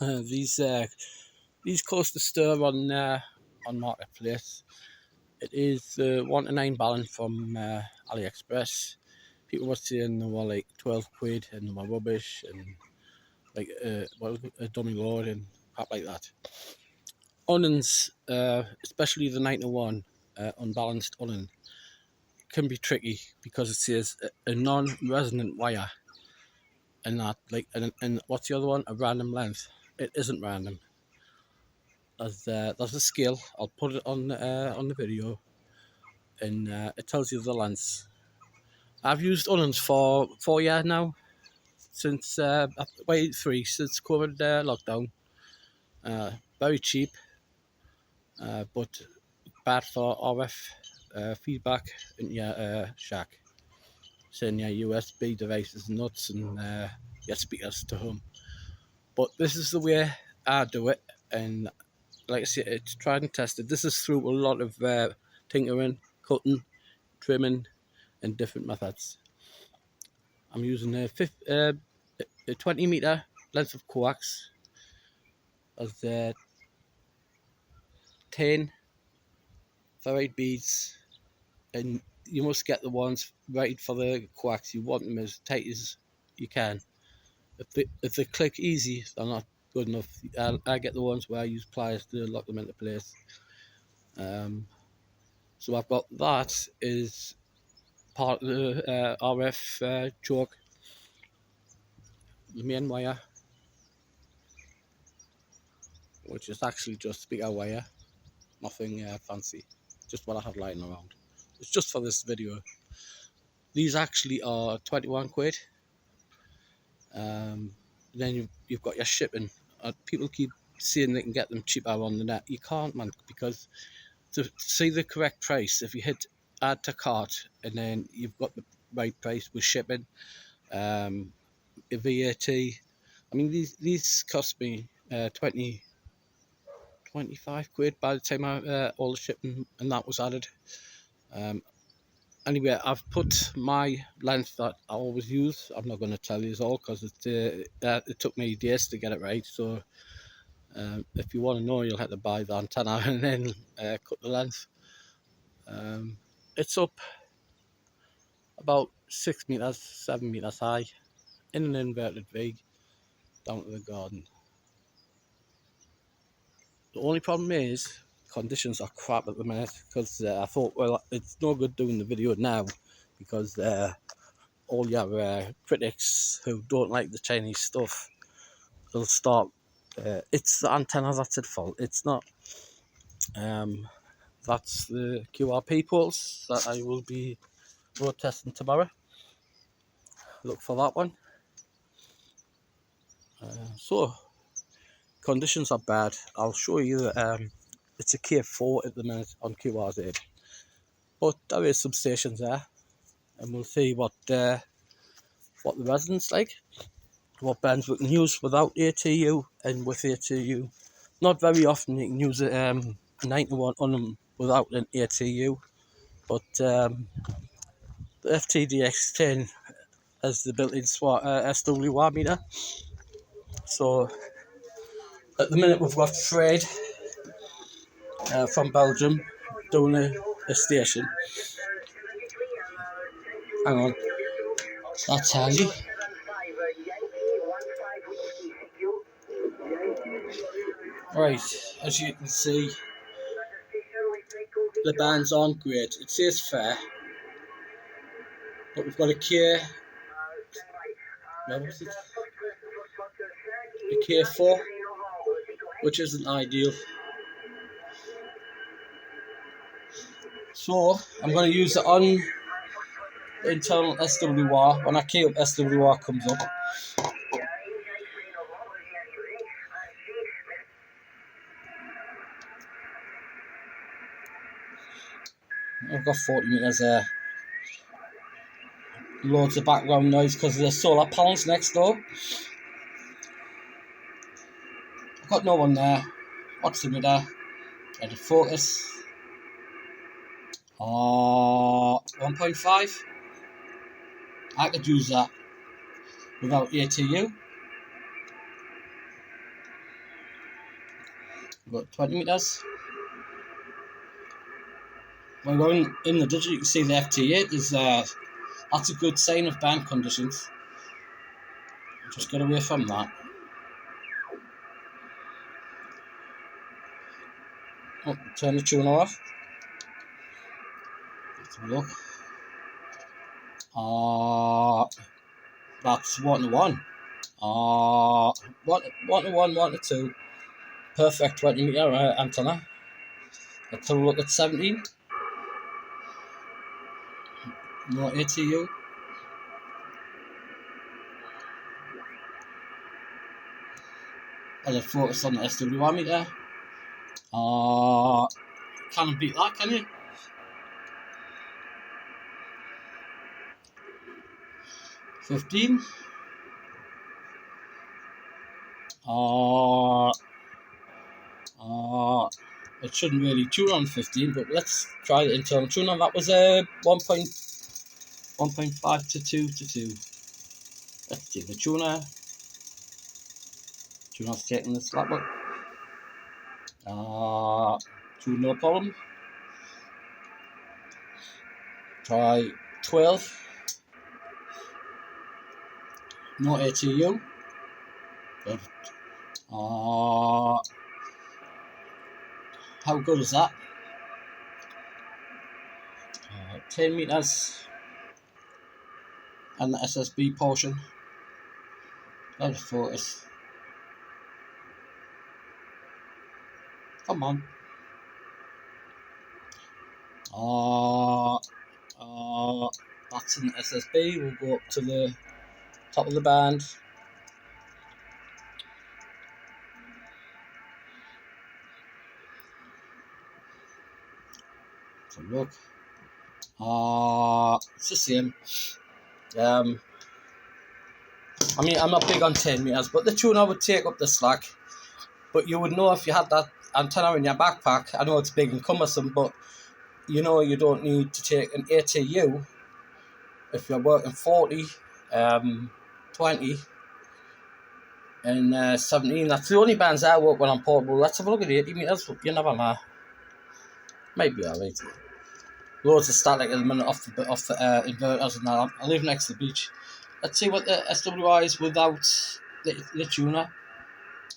These coasters still on marketplace. It is the 1-to-9 balance from AliExpress. People were saying they were like 12 quid and they were rubbish and like a dummy load and crap like that. Onions, especially the 9-to-1 unbalanced onion, can be tricky because it says a non-resonant wire and that and what's the other one? A random length. It isn't random. There's a scale. I'll put it on the video, and it tells you the lengths. I've used onions for 4 years now, since wait 3 since COVID lockdown. Very cheap, but bad for RF feedback in your shack. Send your USB devices nuts and your speakers to home. But this is the way I do it, and like I said, it's tried and tested. This is through a lot of tinkering, cutting, trimming, and different methods. I'm using a 20 meter length of coax as 10 ferrite beads, and you must get the ones right for the coax. You want them as tight as you can. If they click easy, they're not good enough. I get the ones where I use pliers to lock them into place. So I've got that is part of the RF choke, the main wire, which is actually just speaker wire, nothing fancy, just what I had lying around. It's just for this video. These actually are 21 quid. Then you've got your shipping. People keep saying they can get them cheaper on the net. You can't, man, because to see the correct price, if you hit add to cart and then you've got the right price with shipping, VAT. I mean, these cost me 25 quid by the time all the shipping and that was added. Anyway, I've put my length that I always use. I'm not going to tell you all because it took me days to get it right. So if you want to know, you'll have to buy the antenna and then cut the length. It's up about 6 meters, 7 meters high, in an inverted V, down to the garden. The only problem is conditions are crap at the minute, because I thought, well, it's no good doing the video now because all your critics who don't like the Chinese stuff will start. It's the antenna that's at fault. It's not. That's the QRP pulse that I will be road testing tomorrow. Look for that one. So conditions are bad. I'll show you that it's a K4 at the minute on QRZ, but there is some stations there, and we'll see what the resonance like, what bands we can use without ATU and with ATU. Not very often you can use a 9-to-1 on them without an ATU, but the FTDX10 has the built-in SWR meter. So at the minute we've got Fred from Belgium doing a station. Hang on, that's handy. Right, as you can see, the bands aren't great. It says fair, but we've got a K4, which isn't ideal. So I'm going to use it on internal SWR. When I key up, SWR comes up. I've got 40 meters there. Loads of background noise because of the solar panels next door. I've got no one there. What's the meter? Let it focus. 1.5. I could use that without ATU. We've got 20 meters. When we're in the digit, you can see the FT8 is that's a good sign of band conditions. Just get away from that. Oh, turn the tuner off. Let's have a look. That's 1 to 1. 1 to 1, 1 to 2. Perfect 20 meter antenna. Let's have a look at 17. No ATU. I'll focus on the SWR meter. Can't beat that, can you? 15. It shouldn't really tune on 15, but let's try the internal tune on. That was a 1.5 to 2 to 2. Let's do the tuner. Tuner's taking the slap up. Tune no problem. Try 12. No ATU. Good. How good is that? 10 meters. And the SSB portion. Let it focus. Come on. That's an SSB. We'll go up to the top of the band. So look. It's the same. I mean, I'm not big on 10 meters, but the tuner would take up the slack. But you would know if you had that antenna in your backpack. I know it's big and cumbersome, but you know you don't need to take an ATU if you're working 40, 20, and 17. That's the only bands I work when I'm portable. Let's have a look at 80 meters. You never know. Maybe alright. Loads of static at the minute off the inverters and that. I live next to the beach. Let's see what the SWI is without the tuner.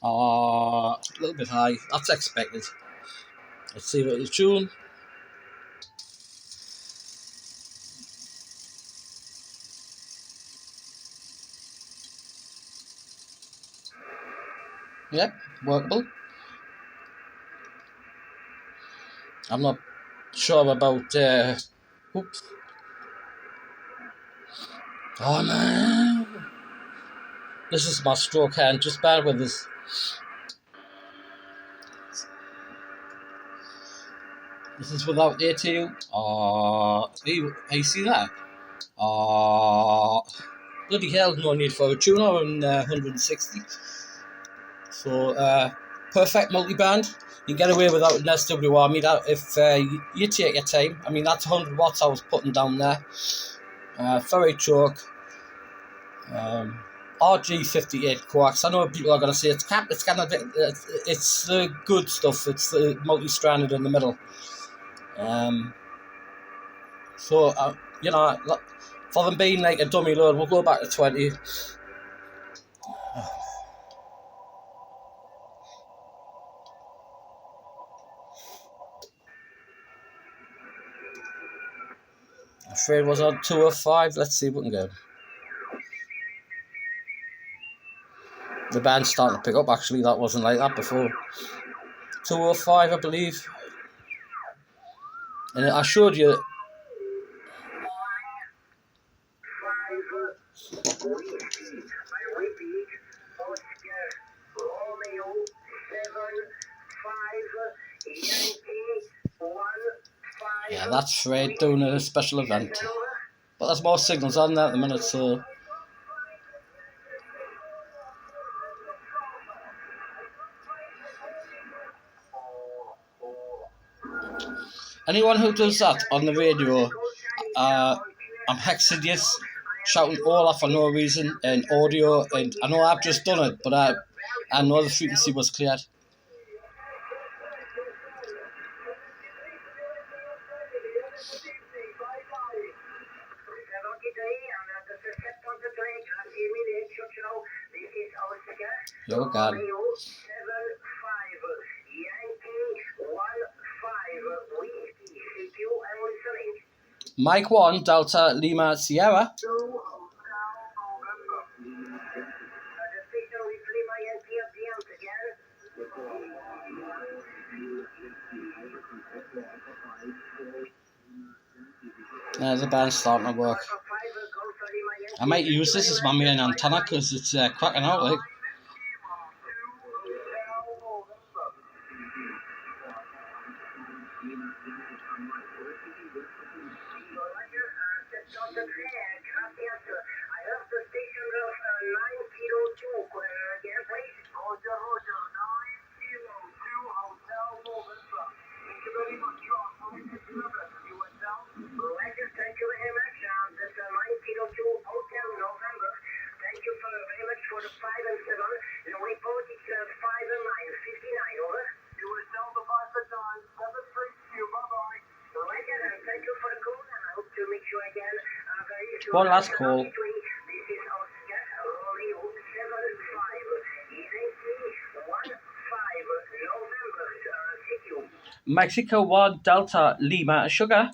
A little bit high. That's expected. Let's see what the tune. Yep, workable. I'm not sure about. Oops. Oh man, this is my stroke hand. Just bear with us. This is without ATU. You see that? Bloody hell, no need for a tuner on 160. So, perfect multi-band. You can get away without an SWR meter if you take your time. I mean, that's 100 watts I was putting down there. Ferry choke. RG58 coax. I know people are going to say it's kind of it's the good stuff. It's the multi-stranded in the middle. So you know, for them being like a dummy load, we'll go back to 20. I'm afraid it was on 205. Let's see if we can go. The band's starting to pick up. Actually, that wasn't like that before. 205, I believe. And I showed you. Yeah, that's Fred doing a special event. But there's more signals on there at the minute, so. Anyone who does that on the radio, I'm hexing you, shouting Ola for no reason, and audio, and I know I've just done it, but I know the frequency was cleared. You're gone. Mike 1, Delta Lima Sierra. There's the band starting to work. I might use this as my main antenna because it's cracking out like. One last call. Mexico 1, Delta Lima Sugar.